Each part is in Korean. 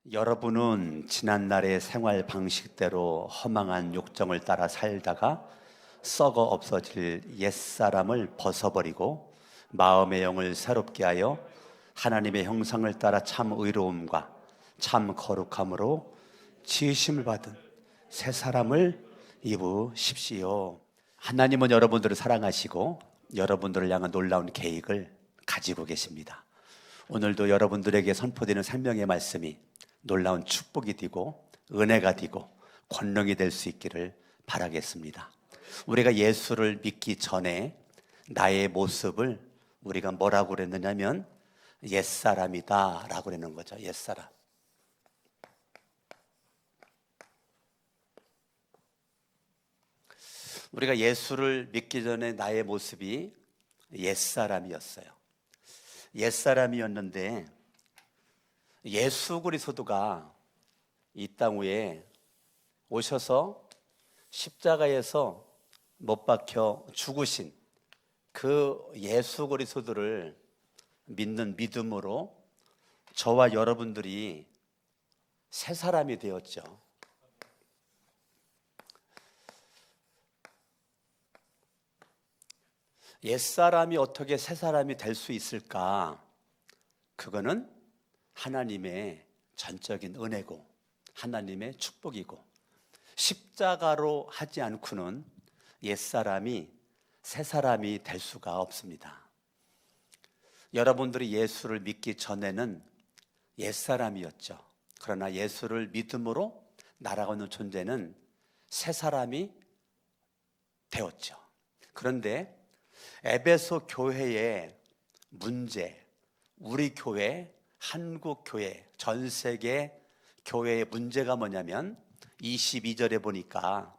여러분은 지난날의 생활 방식대로 허망한 욕정을 따라 살다가 썩어 없어질 옛사람을 벗어버리고 마음의 영을 새롭게 하여 하나님의 형상을 따라 참 의로움과 참 거룩함으로 지으심을 받은 새 사람을 입으십시오. 하나님은 여러분들을 사랑하시고 여러분들을 향한 놀라운 계획을 가지고 계십니다. 오늘도 여러분들에게 선포되는 생명의 말씀이 놀라운 축복이 되고 은혜가 되고 권능이 될 수 있기를 바라겠습니다. 우리가 예수를 믿기 전에 나의 모습을 우리가 뭐라고 그랬느냐면 옛사람이다 라고 그러는 거죠. 옛사람. 우리가 예수를 믿기 전에 나의 모습이 옛사람이었어요. 옛사람이었는데 예수 그리스도가 이 땅 위에 오셔서 십자가에서 못 박혀 죽으신 그 예수 그리스도를 믿는 믿음으로 저와 여러분들이 새 사람이 되었죠. 옛사람이 어떻게 새 사람이 될 수 있을까? 그거는 하나님의 전적인 은혜고 하나님의 축복이고 십자가로 하지 않고는 옛사람이 새 사람이 될 수가 없습니다. 여러분들이 예수를 믿기 전에는 옛사람이었죠. 그러나 예수를 믿음으로 날아가는 존재는 새 사람이 되었죠. 그런데 에베소 교회의 문제, 우리 교회, 한국 교회, 전 세계 교회의 문제가 뭐냐면 22절에 보니까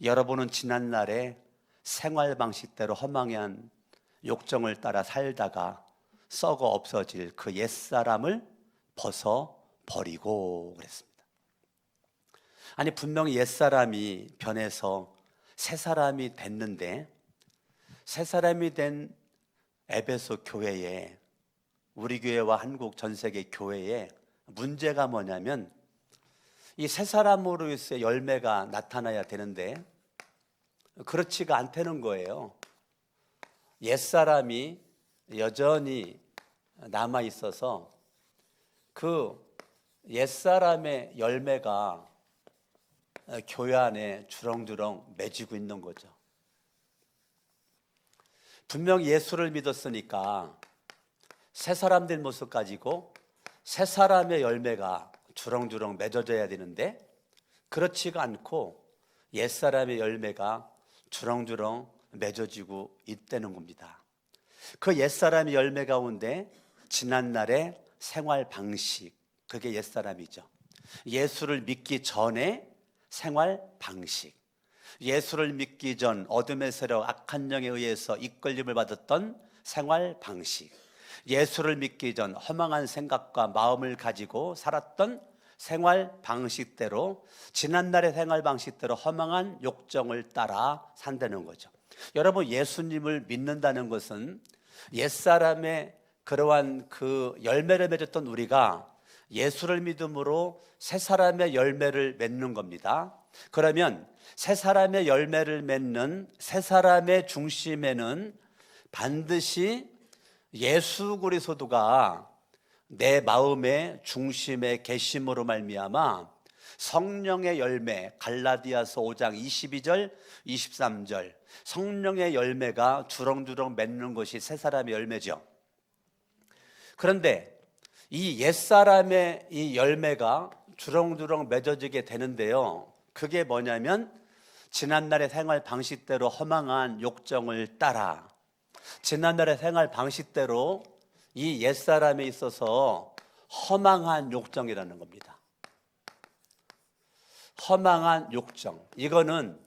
여러분은 지난날에 생활 방식대로 허망한 욕정을 따라 살다가 썩어 없어질 그 옛사람을 벗어버리고 그랬습니다. 아니 분명히 옛사람이 변해서 새사람이 됐는데 새 사람이 된 에베소 교회에 우리 교회와 한국 전 세계 교회에 문제가 뭐냐면 이 새 사람으로 해서 열매가 나타나야 되는데 그렇지가 않다는 거예요. 옛 사람이 여전히 남아 있어서 그 옛 사람의 열매가 교회 안에 주렁주렁 맺히고 있는 거죠. 분명 예수를 믿었으니까 새 사람 된 모습 가지고 새 사람의 열매가 주렁주렁 맺어져야 되는데 그렇지가 않고 옛 사람의 열매가 주렁주렁 맺어지고 있다는 겁니다. 그 옛 사람의 열매 가운데 지난날의 생활 방식, 그게 옛 사람이죠. 예수를 믿기 전에 생활 방식, 예수를 믿기 전 어둠의 세력 악한 영에 의해서 이끌림을 받았던 생활 방식, 예수를 믿기 전 허망한 생각과 마음을 가지고 살았던 생활 방식대로 지난날의 생활 방식대로 허망한 욕정을 따라 산다는 거죠. 여러분 예수님을 믿는다는 것은 옛사람의 그러한 그 열매를 맺었던 우리가 예수를 믿음으로 새 사람의 열매를 맺는 겁니다. 그러면 새 사람의 열매를 맺는 새 사람의 중심에는 반드시 예수 그리스도가 내 마음의 중심에 계심으로 말미암아 성령의 열매, 갈라디아서 5장 22절 23절 성령의 열매가 주렁주렁 맺는 것이 새 사람의 열매죠. 그런데 이 옛사람의 이 열매가 주렁주렁 맺어지게 되는데요, 그게 뭐냐면 지난날의 생활 방식대로 허망한 욕정을 따라 지난날의 생활 방식대로 이 옛사람에 있어서 허망한 욕정이라는 겁니다. 허망한 욕정, 이거는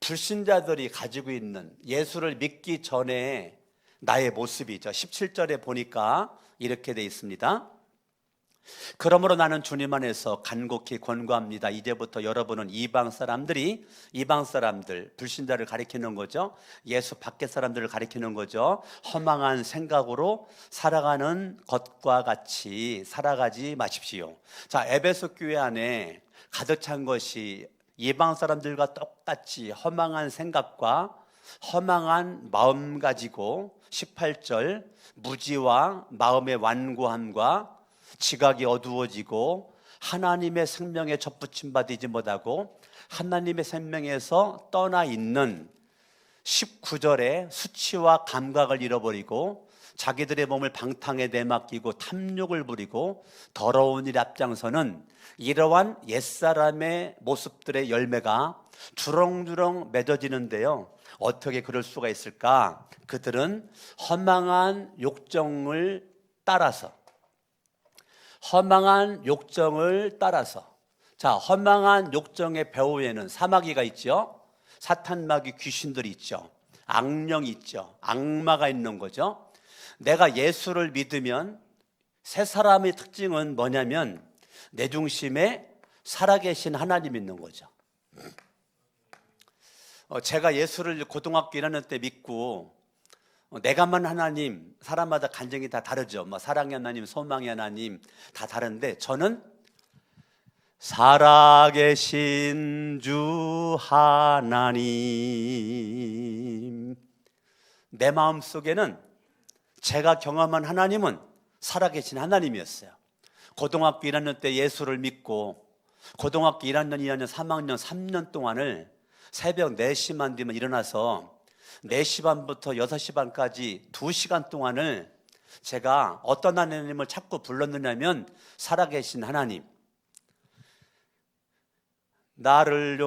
불신자들이 가지고 있는 예수를 믿기 전에 나의 모습이죠. 17절에 보니까 이렇게 돼 있습니다. 그러므로 나는 주님 안에서 간곡히 권고합니다. 이제부터 여러분은 이방 사람들, 불신자를 가리키는 거죠. 예수 밖의 사람들을 가리키는 거죠. 허망한 생각으로 살아가는 것과 같이 살아가지 마십시오. 자, 에베소 교회 안에 가득 찬 것이 이방 사람들과 똑같이 허망한 생각과 허망한 마음 가지고 18절 무지와 마음의 완고함과 지각이 어두워지고 하나님의 생명에 접붙임 받지 못하고 하나님의 생명에서 떠나 있는 19절에 수치와 감각을 잃어버리고 자기들의 몸을 방탕에 내맡기고 탐욕을 부리고 더러운 일 앞장서는 이러한 옛사람의 모습들의 열매가 주렁주렁 맺어지는데요. 어떻게 그럴 수가 있을까? 그들은 허망한 욕정을 따라서 자, 허망한 욕정의 배후에는 사마귀가 있죠. 사탄마귀 귀신들이 있죠. 악령이 있죠. 악마가 있는 거죠. 내가 예수를 믿으면 새 사람의 특징은 뭐냐면 내 중심에 살아계신 하나님 있는 거죠. 제가 예수를 고등학교 1학년 때 믿고 내가만 하나님, 사람마다 간증이 다 다르죠. 사랑의 하나님, 소망의 하나님 다 다른데 저는 살아계신 주 하나님, 내 마음속에는 제가 경험한 하나님은 살아계신 하나님이었어요. 고등학교 1학년 때 예수를 믿고 고등학교 1학년, 2학년, 3학년, 3년 동안을 새벽 4시만 되면 일어나서 4시 반부터 6시 반까지 2시간 동안을 제가 어떤 하나님을 자꾸 불렀느냐면 살아계신 하나님, 나를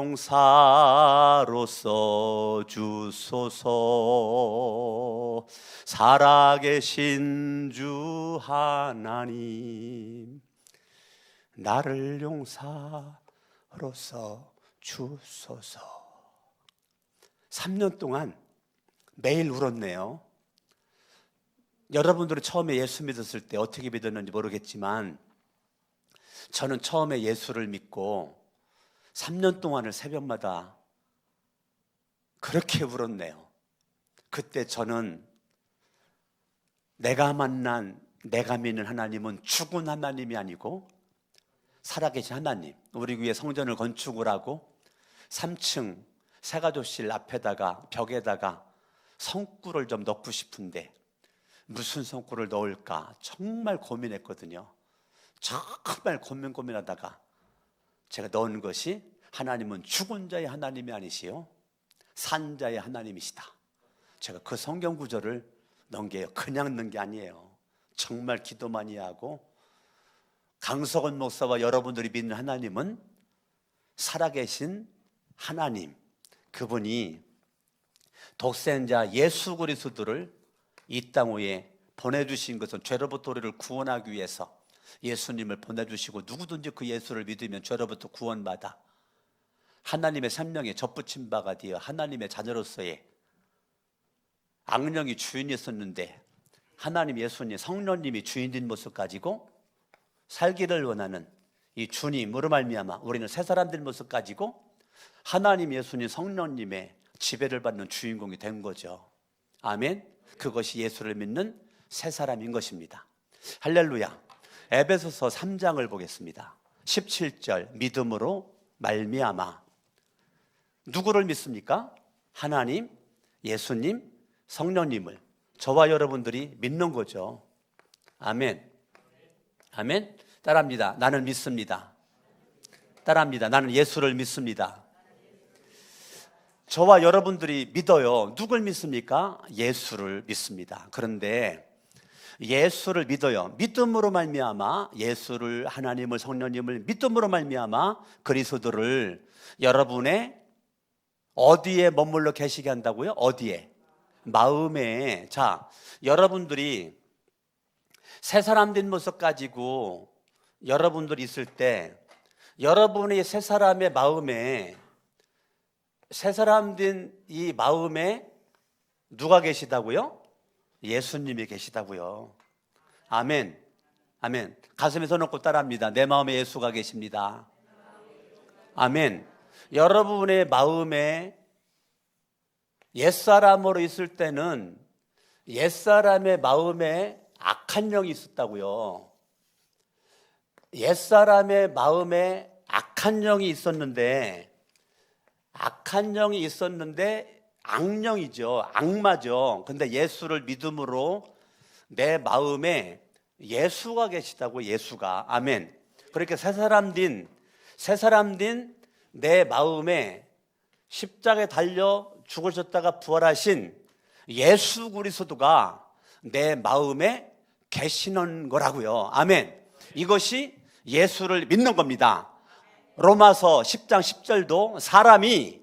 용사로서 주소서, 살아계신 주 하나님, 나를 용사로서 주소서. 3년 동안 매일 울었네요. 여러분들은 처음에 예수 믿었을 때 어떻게 믿었는지 모르겠지만 저는 처음에 예수를 믿고 3년 동안을 새벽마다 그렇게 울었네요. 그때 저는 내가 믿는 하나님은 죽은 하나님이 아니고 살아계신 하나님, 우리 교회 성전을 건축을 하고 3층 새가족실 앞에다가 벽에다가 성구를 좀 넣고 싶은데 무슨 성구를 넣을까 정말 고민했거든요. 정말 고민하다가 제가 넣은 것이 하나님은 죽은 자의 하나님이 아니시요 산 자의 하나님이시다. 제가 그 성경 구절을 넣은 게 그냥 넣은 게 아니에요. 정말 기도 많이 하고 강석원 목사와 여러분들이 믿는 하나님은 살아계신 하나님, 그분이 독생자 예수 그리스도를 이 땅 위에 보내주신 것은 죄로부터 우리를 구원하기 위해서 예수님을 보내주시고 누구든지 그 예수를 믿으면 죄로부터 구원받아 하나님의 생명에 접붙임 바가 되어 하나님의 자녀로서의 악령이 주인이었었는데 하나님 예수님 성령님이 주인인 모습 가지고 살기를 원하는 이 주님으로 말미암아 우리는 새 사람들 모습 가지고 하나님 예수님 성령님의 지배를 받는 주인공이 된 거죠. 아멘. 그것이 예수를 믿는 새 사람인 것입니다. 할렐루야. 에베소서 3장을 보겠습니다. 17절 믿음으로 말미암아. 누구를 믿습니까? 하나님, 예수님, 성령님을 저와 여러분들이 믿는 거죠. 아멘. 아멘. 따라합니다. 나는 믿습니다. 따라합니다. 나는 예수를 믿습니다. 저와 여러분들이 믿어요. 누굴 믿습니까? 예수를 믿습니다. 그런데 예수를 믿어요. 믿음으로 말미암아 예수를, 하나님을, 성령님을 믿음으로 말미암아 그리스도를 여러분의 어디에 머물러 계시게 한다고요? 어디에? 마음에. 자, 여러분들이 새 사람 된 모습 가지고 여러분들이 있을 때 여러분의 새 사람의 마음에, 새 사람 된 이 마음에 누가 계시다고요? 예수님이 계시다고요. 아멘. 아멘. 가슴에 손 얹고 따라합니다. 내 마음에 예수가 계십니다. 아멘. 여러분의 마음에 옛사람으로 있을 때는 옛사람의 마음에 악한 영이 있었다고요. 옛사람의 마음에 악한 영이 있었는데 악령이죠. 악마죠. 근데 예수를 믿음으로 내 마음에 예수가 계시다고. 예수가. 아멘. 그렇게 새 사람 된 내 마음에 십자가에 달려 죽으셨다가 부활하신 예수 그리스도가 내 마음에 계시는 거라고요. 아멘. 이것이 예수를 믿는 겁니다. 로마서 10장 10절도 사람이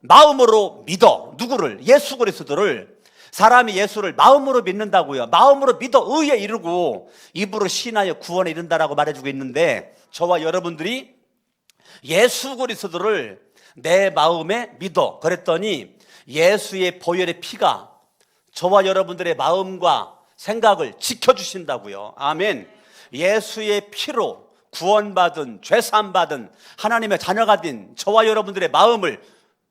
마음으로 믿어. 누구를? 예수 그리스도를. 사람이 예수를 마음으로 믿는다고요. 마음으로 믿어 의에 이르고 입으로 시인하여 구원에 이른다라고 말해주고 있는데, 저와 여러분들이 예수 그리스도를 내 마음에 믿어 그랬더니 예수의 보혈의 피가 저와 여러분들의 마음과 생각을 지켜주신다고요. 아멘. 예수의 피로 구원받은, 죄사함받은 하나님의 자녀가 된 저와 여러분들의 마음을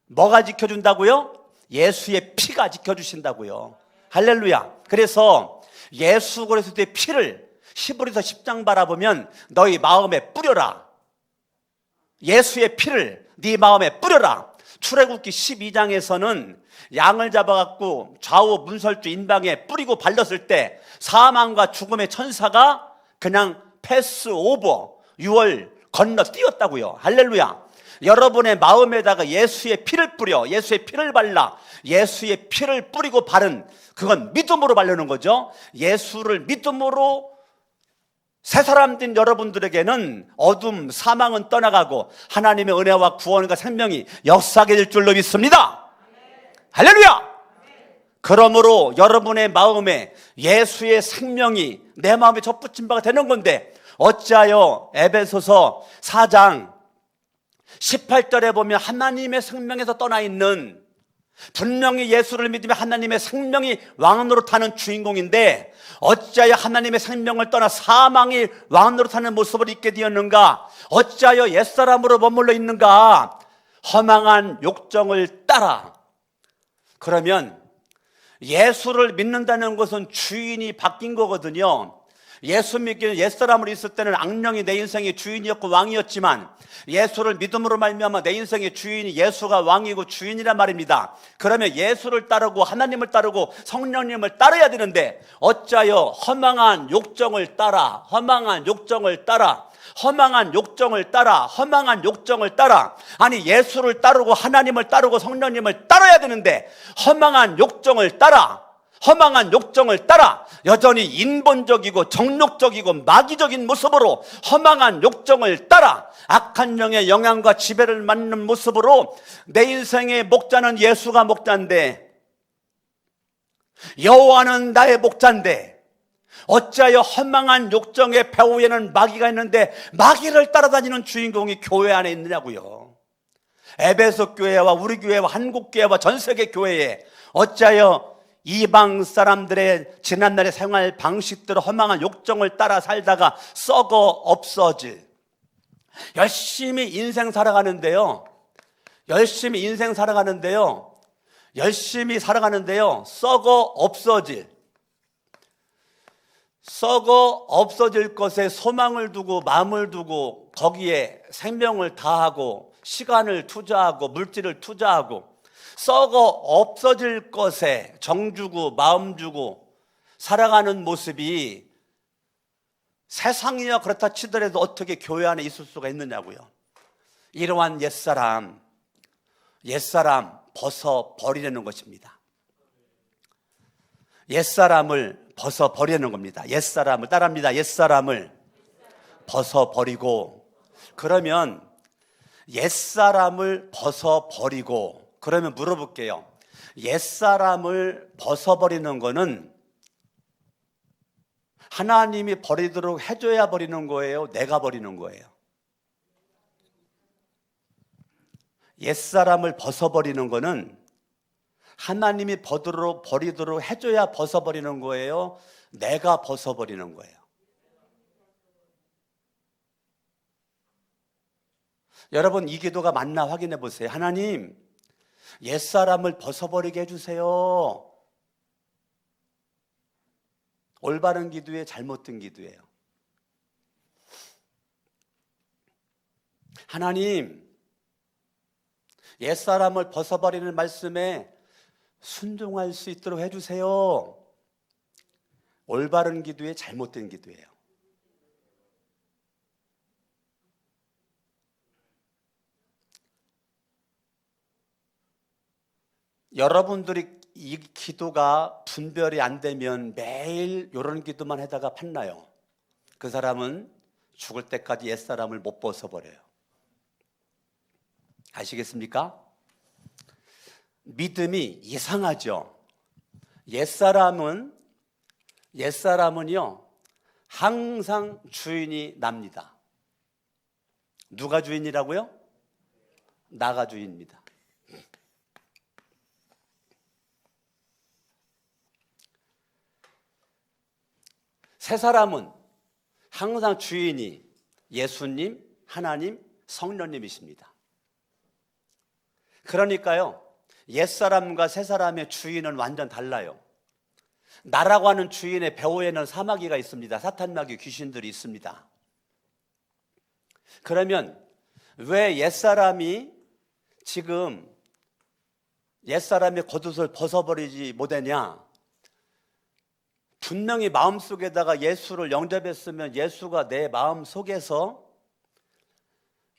뭐가 지켜준다고요? 예수의 피가 지켜주신다고요. 할렐루야. 그래서 예수 그리스도의 피를 히브리서 10장 바라보면 너희 마음에 뿌려라. 예수의 피를 네 마음에 뿌려라. 출애굽기 12장에서는 양을 잡아갖고 좌우 문설주 인방에 뿌리고 발랐을 때 사망과 죽음의 천사가 그냥 패스 오버, 6월 건너뛰었다고요. 할렐루야. 여러분의 마음에다가 예수의 피를 뿌려, 예수의 피를 발라, 예수의 피를 뿌리고 바른, 그건 믿음으로 바르는 거죠. 예수를 믿음으로 새 사람 된 여러분들에게는 어둠, 사망은 떠나가고 하나님의 은혜와 구원과 생명이 역사하게 될 줄로 믿습니다. 할렐루야. 그러므로 여러분의 마음에 예수의 생명이 내 마음에 접붙인 바가 되는 건데, 어찌하여 에베소서 4장 18절에 보면 하나님의 생명에서 떠나 있는, 분명히 예수를 믿으면 하나님의 생명이 왕노릇하는 주인공인데 어찌하여 하나님의 생명을 떠나 사망이 왕노릇하는 모습을 입게 되었는가? 어찌하여 옛사람으로 머물러 있는가? 허망한 욕정을 따라. 그러면 예수를 믿는다는 것은 주인이 바뀐 거거든요. 예수 믿기는 옛사람으로 있을 때는 악령이 내 인생의 주인이었고 왕이었지만, 예수를 믿음으로 말미암아 내 인생의 주인이 예수가 왕이고 주인이란 말입니다. 그러면 예수를 따르고 하나님을 따르고 성령님을 따라야 되는데 어찌하여 허망한 욕정을 따라, 허망한 욕정을 따라, 허망한 욕정을 따라, 허망한 욕정을 따라. 아니, 예수를 따르고 하나님을 따르고 성령님을 따라야 되는데 허망한 욕정을 따라, 허망한 욕정을 따라 여전히 인본적이고 정욕적이고 마귀적인 모습으로 허망한 욕정을 따라 악한 영의 영향과 지배를 받는 모습으로 내 인생의 목자는 예수가 목자인데, 여호와는 나의 목자인데 어찌하여 허망한 욕정의 배후에는 마귀가 있는데 마귀를 따라다니는 주인공이 교회 안에 있느냐고요. 에베소 교회와 우리 교회와 한국 교회와 전 세계 교회에 어찌하여 이방 사람들의 지난날의 생활 방식대로 허망한 욕정을 따라 살다가 썩어 없어질, 열심히 인생 살아가는데요, 열심히 살아가는데요 썩어 없어질 것에 소망을 두고 마음을 두고 거기에 생명을 다하고 시간을 투자하고 물질을 투자하고 썩어 없어질 것에 정 주고 마음 주고 살아가는 모습이 세상이야 그렇다 치더라도 어떻게 교회 안에 있을 수가 있느냐고요. 이러한 옛사람 벗어버리려는 것입니다. 옛사람을 벗어버리는 겁니다. 옛사람을 따라합니다. 옛사람을 벗어버리고, 그러면 옛사람을 벗어버리고, 그러면 물어볼게요. 옛사람을 벗어버리는 거는 하나님이 버리도록 해줘야 버리는 거예요? 내가 버리는 거예요? 옛사람을 벗어버리는 거는 하나님이 버리도록 해줘야 벗어버리는 거예요? 내가 벗어버리는 거예요? 여러분, 이 기도가 맞나 확인해 보세요. 하나님, 옛사람을 벗어버리게 해주세요. 올바른 기도에 잘못된 기도예요. 하나님, 옛사람을 벗어버리는 말씀에 순종할 수 있도록 해주세요. 올바른 기도에 잘못된 기도예요. 여러분들이 이 기도가 분별이 안 되면 매일 이런 기도만 하다가 판나요. 그 사람은 죽을 때까지 옛사람을 못 벗어버려요. 아시겠습니까? 믿음이 이상하죠. 옛사람은요 항상 주인이 납니다. 누가 주인이라고요? 나가 주인입니다. 새 사람은 항상 주인이 예수님, 하나님, 성령님이십니다. 그러니까요, 옛사람과 새사람의 주인은 완전 달라요. 나라고 하는 주인의 배후에는 사마귀가 있습니다. 사탄마귀 귀신들이 있습니다. 그러면 왜 옛사람이 지금 옛사람의 겉옷을 벗어버리지 못하냐? 분명히 마음속에다가 예수를 영접했으면 예수가 내 마음속에서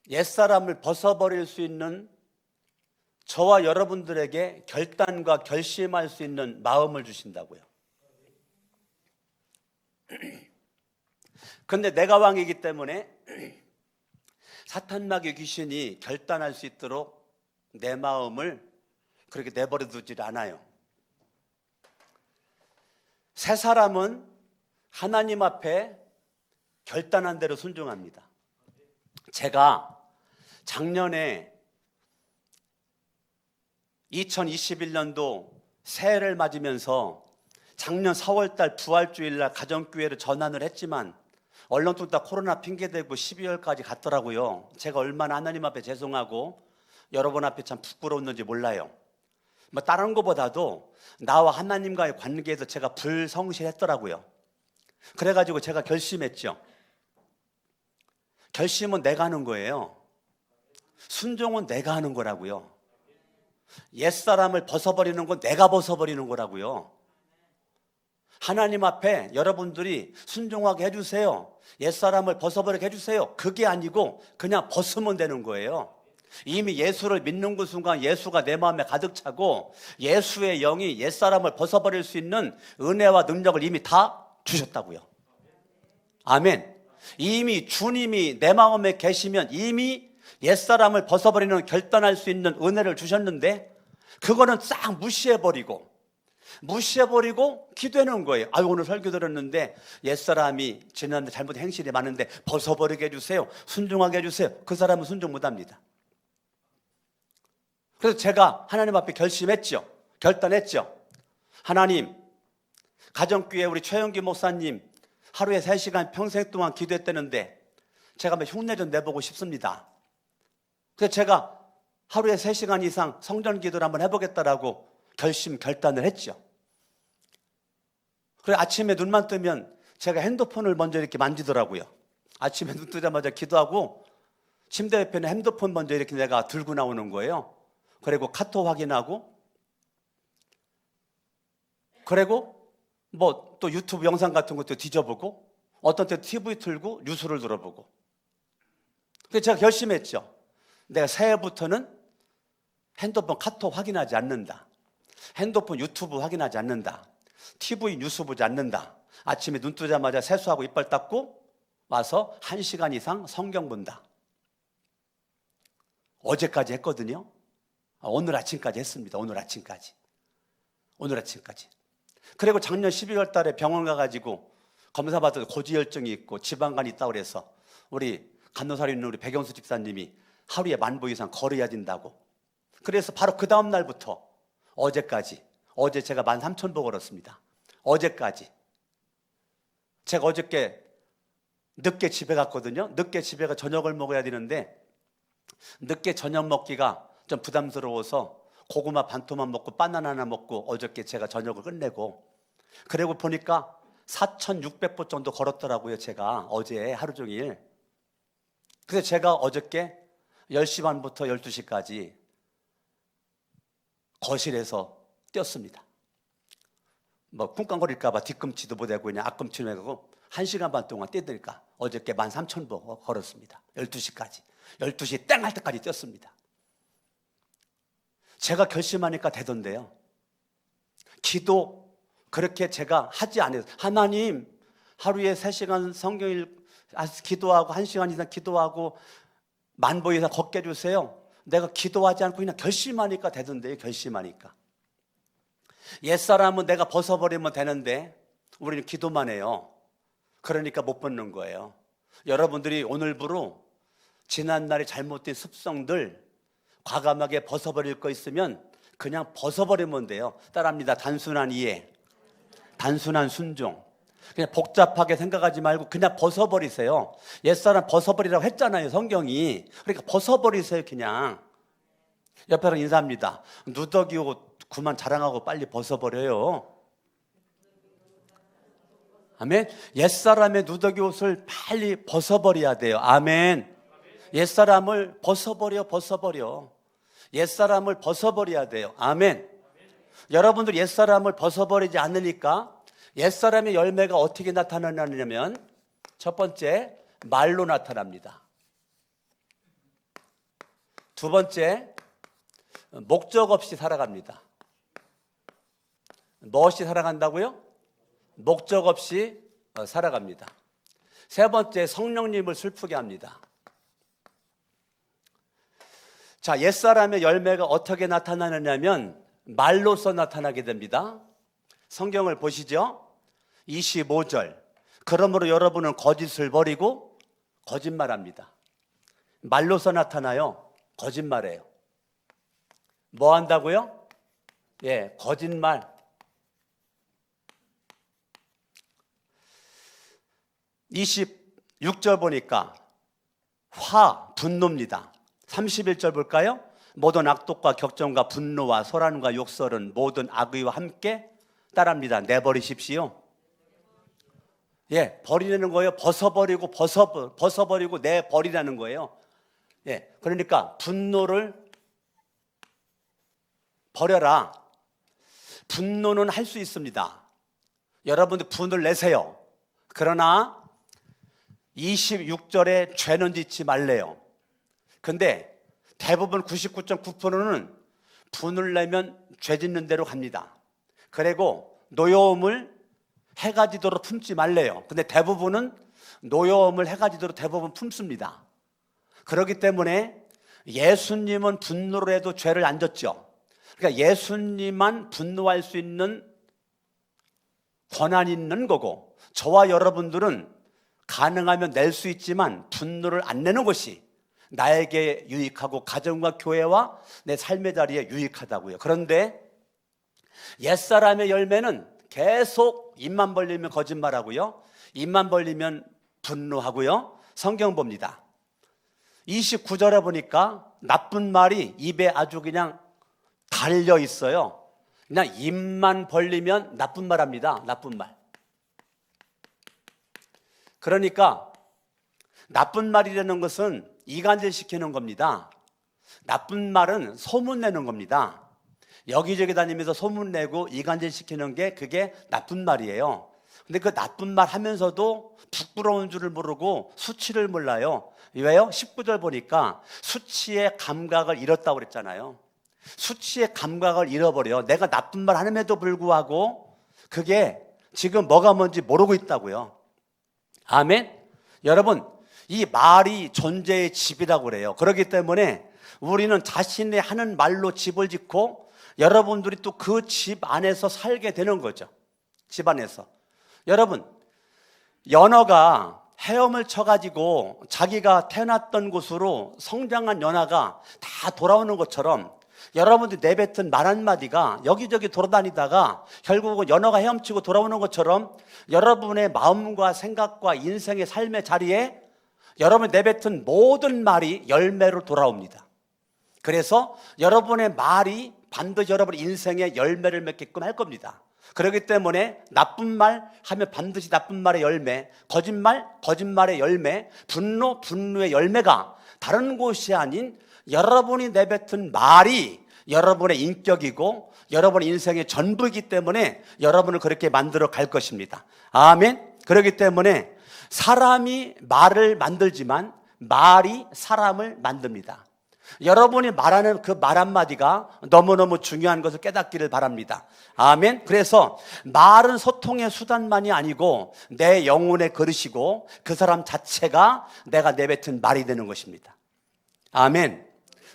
옛사람을 벗어버릴 수 있는 저와 여러분들에게 결단과 결심할 수 있는 마음을 주신다고요. 근데 내가 왕이기 때문에 사탄마귀 귀신이 결단할 수 있도록 내 마음을 그렇게 내버려 두질 않아요. 새 사람은 하나님 앞에 결단한 대로 순종합니다. 제가 작년에 2021년도 새해를 맞으면서 작년 4월달 부활주일날 가정교회를 전환을 했지만 얼렁뚱땅 코로나 핑계대고 12월까지 갔더라고요. 제가 얼마나 하나님 앞에 죄송하고 여러분 앞에 참 부끄러웠는지 몰라요. 뭐 다른 것보다도 나와 하나님과의 관계에서 제가 불성실했더라고요. 그래가지고 제가 결심했죠. 결심은 내가 하는 거예요. 순종은 내가 하는 거라고요. 옛사람을 벗어버리는 건 내가 벗어버리는 거라고요. 하나님 앞에 여러분들이 순종하게 해주세요. 옛사람을 벗어버리게 해주세요. 그게 아니고 그냥 벗으면 되는 거예요. 이미 예수를 믿는 그 순간 예수가 내 마음에 가득 차고 예수의 영이 옛사람을 벗어버릴 수 있는 은혜와 능력을 이미 다 주셨다고요. 아멘. 이미 주님이 내 마음에 계시면 이미 옛사람을 벗어버리는 결단할 수 있는 은혜를 주셨는데 그거는 싹 무시해버리고 기도하는 거예요. 아유, 오늘 설교 들었는데 옛사람이 지난해 잘못된 행실이 많은데 벗어버리게 해주세요. 순종하게 해주세요. 그 사람은 순종 못합니다. 그래서 제가 하나님 앞에 결심했죠. 결단했죠. 하나님, 가정교회 우리 최영기 목사님 하루에 3시간 평생 동안 기도했다는데 제가 한번 흉내 좀 내보고 싶습니다. 그래서 제가 하루에 3시간 이상 성전 기도를 한번 해보겠다라고 결단을 했죠. 그래 아침에 눈만 뜨면 제가 핸드폰을 먼저 이렇게 만지더라고요. 아침에 눈 뜨자마자 기도하고 침대 옆에는 핸드폰 먼저 이렇게 내가 들고 나오는 거예요. 그리고 카톡 확인하고 그리고 뭐 또 유튜브 영상 같은 것도 뒤져보고 어떤 때 TV 틀고 뉴스를 들어보고. 그래서 제가 결심했죠. 내가 새해부터는 핸드폰 카톡 확인하지 않는다. 핸드폰 유튜브 확인하지 않는다. TV 뉴스 보지 않는다. 아침에 눈 뜨자마자 세수하고 이빨 닦고 와서 1시간 이상 성경 본다. 어제까지 했거든요. 오늘 아침까지 했습니다. 오늘 아침까지. 그리고 작년 12월 달에 병원 가가지고 검사 받아서 고지혈증이 있고 지방간이 있다고 그래서 우리 간호사로 있는 우리 백영수 집사님이 하루에 10,000보 이상 걸어야 된다고. 그래서 바로 그 다음 날부터 어제까지, 어제 제가 13,000보 걸었습니다. 어제까지. 제가 어저께 늦게 집에 갔거든요. 늦게 집에 가 저녁을 먹어야 되는데 늦게 저녁 먹기가 좀 부담스러워서 고구마 반토막 먹고 바나나 하나 먹고 어저께 제가 저녁을 끝내고, 그리고 보니까 4,600보 정도 걸었더라고요. 제가 어제 하루 종일. 그래서 제가 어저께 10시 반부터 12시까지 거실에서 뛰었습니다. 뭐 쿵쾅거릴까 봐 뒤꿈치도 못하고 그냥 앞꿈치로 해가고 1시간 반 동안 뛰니까 어저께 13,000보 걸었습니다. 12시까지. 12시 땡 할 때까지 뛰었습니다. 제가 결심하니까 되던데요. 기도 그렇게 제가 하지 않아요. 하나님, 하루에 3시간 성경을 기도하고 1시간 이상 기도하고 만보 이상 걷게 해주세요. 내가 기도하지 않고 그냥 결심하니까 되던데요. 결심하니까. 옛사람은 내가 벗어버리면 되는데 우리는 기도만 해요. 그러니까 못 벗는 거예요. 여러분들이 오늘부로 지난날의 잘못된 습성들 과감하게 벗어버릴 거 있으면 그냥 벗어버리면 돼요. 따라합니다. 단순한 이해, 단순한 순종. 그냥 복잡하게 생각하지 말고 그냥 벗어버리세요. 옛사람 벗어버리라고 했잖아요, 성경이. 그러니까 벗어버리세요. 그냥 옆에서 인사합니다. 누더기 옷 그만 자랑하고 빨리 벗어버려요. 아멘. 옛사람의 누더기 옷을 빨리 벗어버려야 돼요. 아멘. 옛사람을 벗어버려. 옛사람을 벗어버려야 돼요. 아멘. 여러분들 옛사람을 벗어버리지 않으니까 옛사람의 열매가 어떻게 나타나냐면 첫 번째, 말로 나타납니다. 두 번째, 목적 없이 살아갑니다. 무엇이 살아간다고요? 목적 없이 살아갑니다. 세 번째, 성령님을 슬프게 합니다. 자, 옛사람의 열매가 어떻게 나타나느냐면 말로써 나타나게 됩니다. 성경을 보시죠. 25절. 그러므로 여러분은 거짓을 버리고 거짓말합니다. 말로써 나타나요. 거짓말해요. 뭐 한다고요? 예, 거짓말. 26절 보니까 분노입니다. 31절 볼까요? 모든 악독과 격정과 분노와 소란과 욕설은 모든 악의와 함께 따릅니다. 내버리십시오. 예, 버리는 거예요. 벗어버리고 내버리라는 거예요. 예, 그러니까 분노를 버려라. 분노는 할 수 있습니다. 여러분들 분을 내세요. 그러나 26절에 죄는 짓지 말래요. 근데 대부분 99.9%는 분을 내면 죄 짓는 대로 갑니다. 그리고 노여움을 해가 지도록 품지 말래요. 근데 대부분은 노여움을 해가 지도록 대부분 품습니다. 그렇기 때문에 예수님은 분노로 해도 죄를 안 졌죠. 그러니까 예수님만 분노할 수 있는 권한이 있는 거고, 저와 여러분들은 가능하면 낼 수 있지만 분노를 안 내는 것이 나에게 유익하고 가정과 교회와 내 삶의 자리에 유익하다고요. 그런데 옛사람의 열매는 계속 입만 벌리면 거짓말하고요, 입만 벌리면 분노하고요. 성경 봅니다. 29절에 보니까 나쁜 말이 입에 아주 그냥 달려 있어요. 그냥 입만 벌리면 나쁜 말 합니다. 나쁜 말. 그러니까 나쁜 말이라는 것은 이간질시키는 겁니다. 나쁜 말은 소문내는 겁니다. 여기저기 다니면서 소문내고 이간질시키는 게 그게 나쁜 말이에요. 근데 그 나쁜 말 하면서도 부끄러운 줄을 모르고 수치를 몰라요. 왜요? 19절 보니까 수치의 감각을 잃었다고 그랬잖아요. 수치의 감각을 잃어버려. 내가 나쁜 말 함에도 불구하고 그게 지금 뭐가 뭔지 모르고 있다고요. 아멘. 여러분, 이 말이 존재의 집이라고 그래요. 그렇기 때문에 우리는 자신의 하는 말로 집을 짓고 여러분들이 또 그 집 안에서 살게 되는 거죠. 집 안에서. 여러분, 연어가 헤엄을 쳐가지고 자기가 태어났던 곳으로 성장한 연어가 다 돌아오는 것처럼 여러분들이 내뱉은 말 한마디가 여기저기 돌아다니다가 결국은 연어가 헤엄치고 돌아오는 것처럼 여러분의 마음과 생각과 인생의 삶의 자리에 여러분이 내뱉은 모든 말이 열매로 돌아옵니다. 그래서 여러분의 말이 반드시 여러분 인생의 열매를 맺게끔 할 겁니다. 그렇기 때문에 나쁜 말 하면 반드시 나쁜 말의 열매, 거짓말, 거짓말의 열매, 분노, 분노의 열매가 다른 곳이 아닌 여러분이 내뱉은 말이 여러분의 인격이고 여러분의 인생의 전부이기 때문에 여러분을 그렇게 만들어 갈 것입니다. 아멘. 그렇기 때문에 사람이 말을 만들지만 말이 사람을 만듭니다. 여러분이 말하는 그 말 한마디가 너무너무 중요한 것을 깨닫기를 바랍니다. 아멘. 그래서 말은 소통의 수단만이 아니고 내 영혼의 그릇이고 그 사람 자체가 내가 내뱉은 말이 되는 것입니다. 아멘.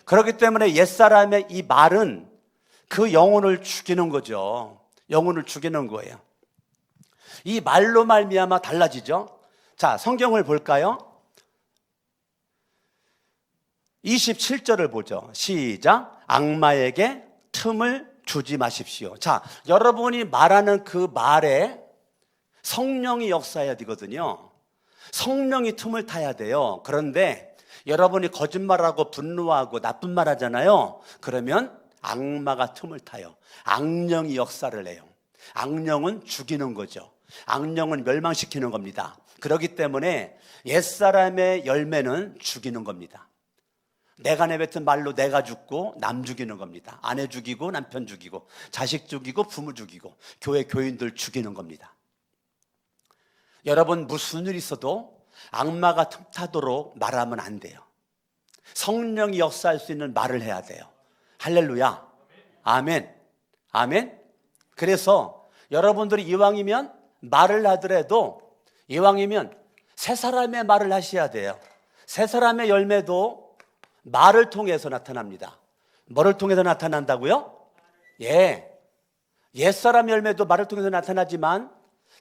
그렇기 때문에 옛사람의 이 말은 그 영혼을 죽이는 거죠. 영혼을 죽이는 거예요. 이 말로 말미암아 달라지죠. 자, 성경을 볼까요? 27절을 보죠. 시작. 악마에게 틈을 주지 마십시오. 자, 여러분이 말하는 그 말에 성령이 역사해야 되거든요. 성령이 틈을 타야 돼요. 그런데 여러분이 거짓말하고 분노하고 나쁜 말 하잖아요. 그러면 악마가 틈을 타요. 악령이 역사를 해요. 악령은 죽이는 거죠. 악령은 멸망시키는 겁니다. 그렇기 때문에 옛사람의 열매는 죽이는 겁니다. 내가 내뱉은 말로 내가 죽고 남 죽이는 겁니다. 아내 죽이고 남편 죽이고 자식 죽이고 부모 죽이고 교회 교인들 죽이는 겁니다. 여러분 무슨 일 있어도 악마가 틈타도록 말하면 안 돼요. 성령이 역사할 수 있는 말을 해야 돼요. 할렐루야. 아멘. 아멘. 그래서 여러분들이 이왕이면 말을 하더라도 이왕이면 새 사람의 말을 하셔야 돼요. 새 사람의 열매도 말을 통해서 나타납니다. 뭐를 통해서 나타난다고요? 옛사람 열매도 말을 통해서 나타나지만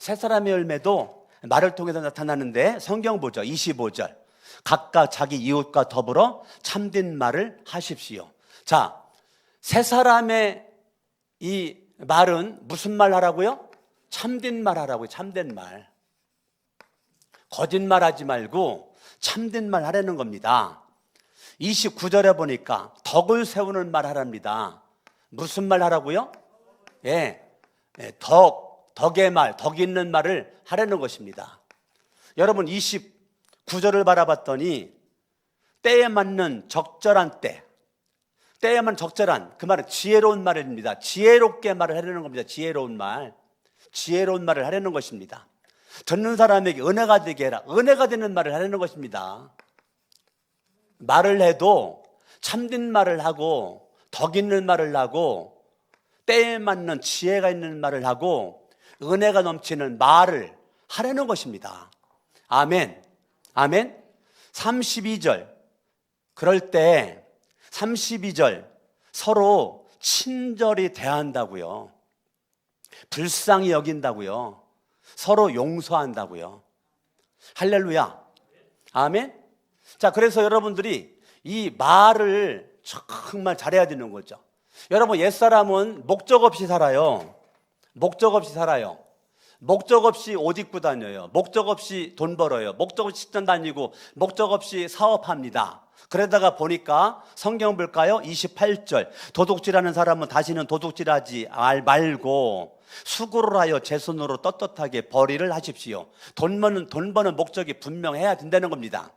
새 사람의 열매도 말을 통해서 나타나는데 성경 보죠. 25절. 각각 자기 이웃과 더불어 참된 말을 하십시오. 자, 새 사람의 이 말은 무슨 말 하라고요? 참된 말 하라고요. 참된 말. 거짓말 하지 말고 참된 말 하라는 겁니다. 29절에 보니까 덕을 세우는 말 하랍니다. 무슨 말 하라고요? 덕의 말, 덕 있는 말을 하라는 것입니다. 여러분 29절을 바라봤더니 때에 맞는 적절한 때에 맞는 적절한 그 말은 지혜로운 말입니다. 지혜롭게 말을 하려는 겁니다. 지혜로운 말을 하려는 것입니다. 듣는 사람에게 은혜가 되게 해라. 은혜가 되는 말을 하려는 것입니다. 말을 해도 참된 말을 하고 덕 있는 말을 하고 때에 맞는 지혜가 있는 말을 하고 은혜가 넘치는 말을 하라는 것입니다. 아멘. 아멘. 32절. 그럴 때 32절 서로 친절히 대한다고요. 불쌍히 여긴다고요. 서로 용서한다고요. 할렐루야. 아멘. 자, 그래서 여러분들이 이 말을 정말 잘해야 되는 거죠. 여러분 옛사람은 목적 없이 살아요. 목적 없이 살아요. 목적 없이 옷 입고 다녀요. 목적 없이 돈 벌어요. 목적 없이 직장 다니고 목적 없이 사업합니다. 그러다가 보니까 성경 볼까요? 28절. 도둑질하는 사람은 다시는 도둑질하지 말고 수고를 하여 제 손으로 떳떳하게 벌이를 하십시오. 돈 버는 목적이 분명해야 된다는 겁니다.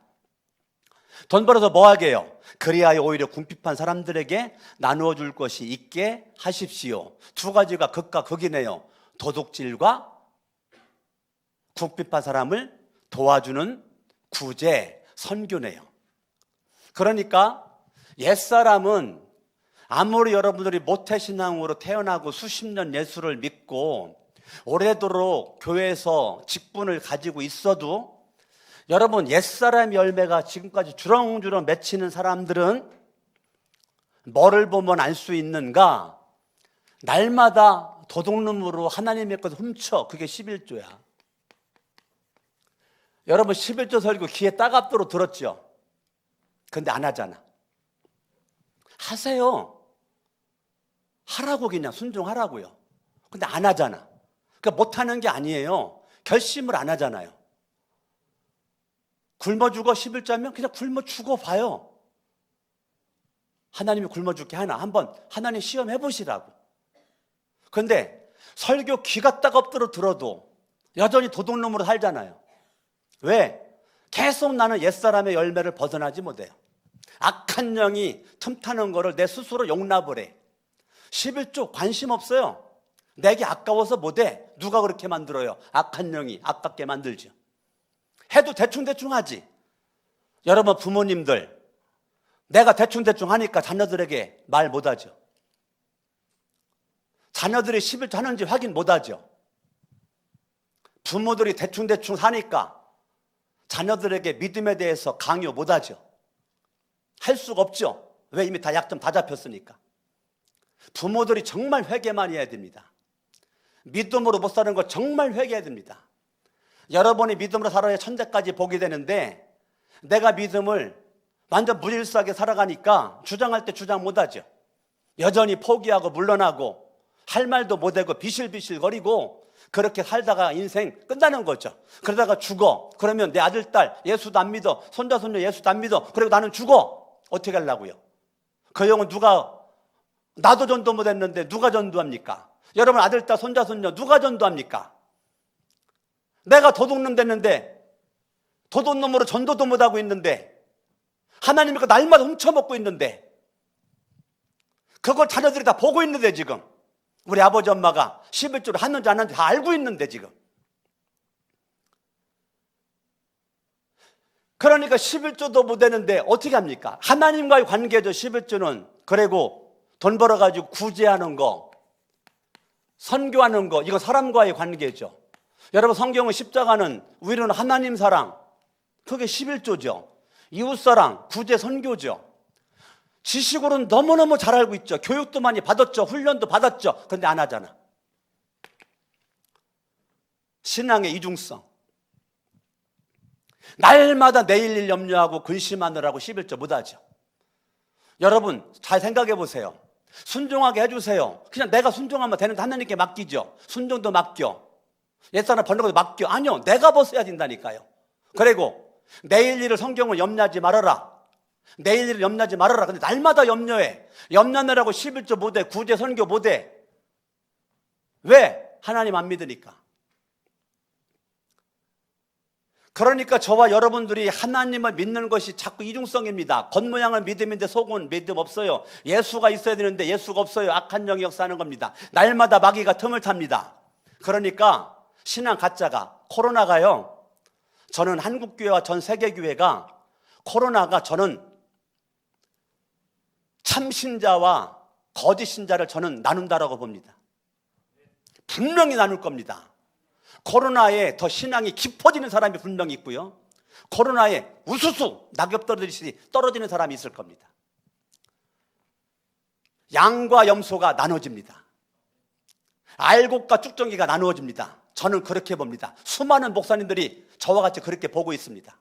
돈 벌어서 뭐 하게요? 그리하여 오히려 궁핍한 사람들에게 나누어 줄 것이 있게 하십시오. 두 가지가 극과 극이네요. 도둑질과 궁핍한 사람을 도와주는 구제, 선교네요. 그러니까 옛사람은 아무리 여러분들이 모태신앙으로 태어나고 수십 년 예수를 믿고 오래도록 교회에서 직분을 가지고 있어도 여러분 옛사람 열매가 지금까지 주렁주렁 맺히는 사람들은 뭐를 보면 알 수 있는가? 날마다 도둑놈으로 하나님의 것을 훔쳐. 그게 11조야. 여러분 11조 설교 귀에 따갑도록 들었죠? 근데 안 하잖아. 하세요. 하라고 그냥 순종하라고요. 근데 안 하잖아. 그러니까 못하는 게 아니에요. 결심을 안 하잖아요. 굶어 죽어 11자면 그냥 굶어 죽어 봐요. 하나님이 굶어 죽게 하나? 한번 하나님 시험해 보시라고. 그런데 설교 귀가 따갑도록 들어도 여전히 도둑놈으로 살잖아요. 왜? 계속 나는 옛사람의 열매를 벗어나지 못해요. 악한 영이 틈타는 거를 내 스스로 용납을 해. 11조 관심 없어요. 내게 아까워서 못해. 누가 그렇게 만들어요? 악한 영이 아깝게 만들죠. 해도 대충대충 하지. 여러분 부모님들, 내가 대충대충 하니까 자녀들에게 말 못하죠. 자녀들이 11조 하는지 확인 못하죠. 부모들이 대충대충 사니까 자녀들에게 믿음에 대해서 강요 못하죠. 할 수가 없죠. 왜? 이미 다 약점 다 잡혔으니까. 부모들이 정말 회개만 해야 됩니다. 믿음으로 못 사는 거 정말 회개해야 됩니다. 여러분이 믿음으로 살아야 천대까지 보게 되는데 내가 믿음을 완전 무질서하게 살아가니까 주장할 때 주장 못하죠. 여전히 포기하고 물러나고 할 말도 못하고 비실비실거리고 그렇게 살다가 인생 끝나는 거죠. 그러다가 죽어. 그러면 내 아들, 딸 예수도 안 믿어. 손자, 손녀 예수도 안 믿어. 그리고 나는 죽어. 어떻게 하려고요? 그 영은 누가, 나도 전도 못했는데 누가 전도합니까? 여러분 아들, 딸, 손자, 손녀 누가 전도합니까? 내가 도둑놈 됐는데 도둑놈으로 전도도 못하고 있는데 하나님이 그 날마다 훔쳐먹고 있는데 그걸 자녀들이 다 보고 있는데 지금 우리 아버지 엄마가 11조를 하는지 안 하는지 다 알고 있는데 지금. 그러니까 11조도 못 되는데 어떻게 합니까? 하나님과의 관계죠. 11조는. 그리고 돈 벌어가지고 구제하는 거, 선교하는 거, 이거 사람과의 관계죠. 여러분 성경은 십자가는 위로는 하나님 사랑, 그게 11조죠. 이웃사랑, 구제, 선교죠. 지식으로는 너무너무 잘 알고 있죠. 교육도 많이 받았죠. 훈련도 받았죠. 그런데 안 하잖아. 신앙의 이중성. 날마다 내일 일 염려하고 근심하느라고 11조 못하죠. 여러분 잘 생각해 보세요. 순종하게 해주세요. 그냥 내가 순종하면 되는데 하나님께 맡기죠. 순종도 맡겨. 옛사람 버는 것도 맡겨. 아니요, 내가 벗어야 된다니까요. 그리고 내일 일을 성경을 염려하지 말아라. 내일 일을 염려하지 말아라. 근데 날마다 염려해. 염려하느라고 11조 못해. 구제 선교 못해. 왜? 하나님 안 믿으니까. 그러니까 저와 여러분들이 하나님을 믿는 것이 자꾸 이중성입니다. 겉모양은 믿음인데 속은 믿음 없어요. 예수가 있어야 되는데 예수가 없어요. 악한 영이 역사하는 겁니다. 날마다 마귀가 틈을 탑니다. 그러니까 신앙 가짜가, 코로나가요, 저는 한국교회와 전 세계교회가, 코로나가 저는 참신자와 거짓신자를 저는 나눈다라고 봅니다. 분명히 나눌 겁니다. 코로나에 더 신앙이 깊어지는 사람이 분명히 있고요, 코로나에 우수수 낙엽 떨어지듯이 떨어지는 사람이 있을 겁니다. 양과 염소가 나눠집니다. 알곡과 쭉정이가 나누어집니다. 저는 그렇게 봅니다. 수많은 목사님들이 저와 같이 그렇게 보고 있습니다.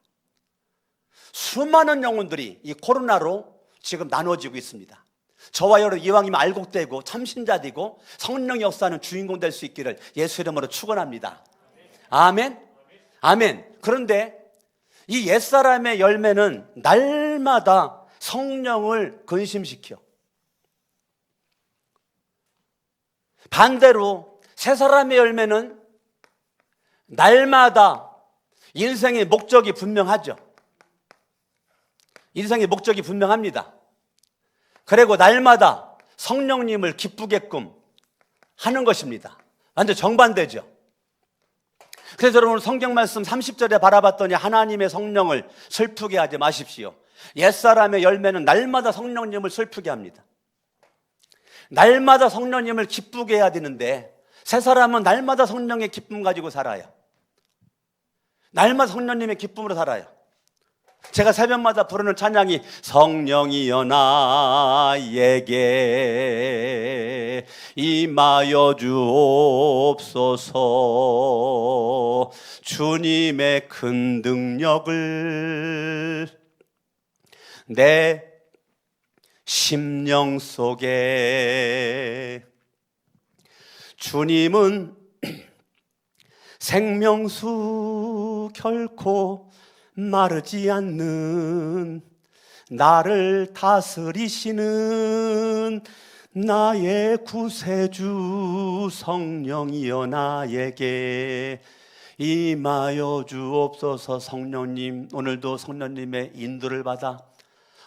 수많은 영혼들이 이 코로나로 지금 나눠지고 있습니다. 저와 여러분 이왕이면 알곡되고 참신자 되고 성령 역사는 주인공 될 수 있기를 예수 이름으로 축원합니다. 아멘. 아멘. 그런데 이 옛사람의 열매는 날마다 성령을 근심시켜. 반대로 새사람의 열매는 날마다 인생의 목적이 분명하죠. 인생의 목적이 분명합니다. 그리고 날마다 성령님을 기쁘게끔 하는 것입니다. 완전 정반대죠. 그래서 여러분 성경 말씀 30절에 바라봤더니 하나님의 성령을 슬프게 하지 마십시오. 옛사람의 열매는 날마다 성령님을 슬프게 합니다. 날마다 성령님을 기쁘게 해야 되는데 새사람은 날마다 성령의 기쁨 가지고 살아요. 날마다 성령님의 기쁨으로 살아요. 제가 새벽마다 부르는 찬양이 성령이여 나에게 임하여 주옵소서. 주님의 큰 능력을 내 심령 속에. 주님은 생명수 결코 마르지 않는 나를 다스리시는 나의 구세주 성령이여 나에게 임하여 주옵소서. 성령님, 오늘도 성령님의 인도를 받아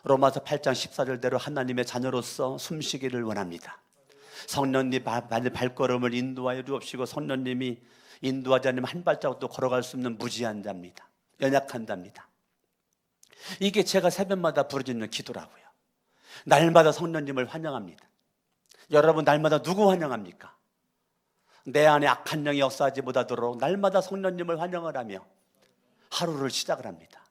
로마서 8장 14절대로 하나님의 자녀로서 숨쉬기를 원합니다. 성령님 발걸음을 인도하여 주옵시고, 성령님이 인도하지 않으면 한 발자국도 걸어갈 수 없는 무지한 자입니다. 연약한 자입니다. 이게 제가 새벽마다 부르짖는 기도라고요. 날마다 성령님을 환영합니다. 여러분, 날마다 누구 환영합니까? 내 안에 악한 영이 역사하지 못하도록 날마다 성령님을 환영을 하며 하루를 시작을 합니다.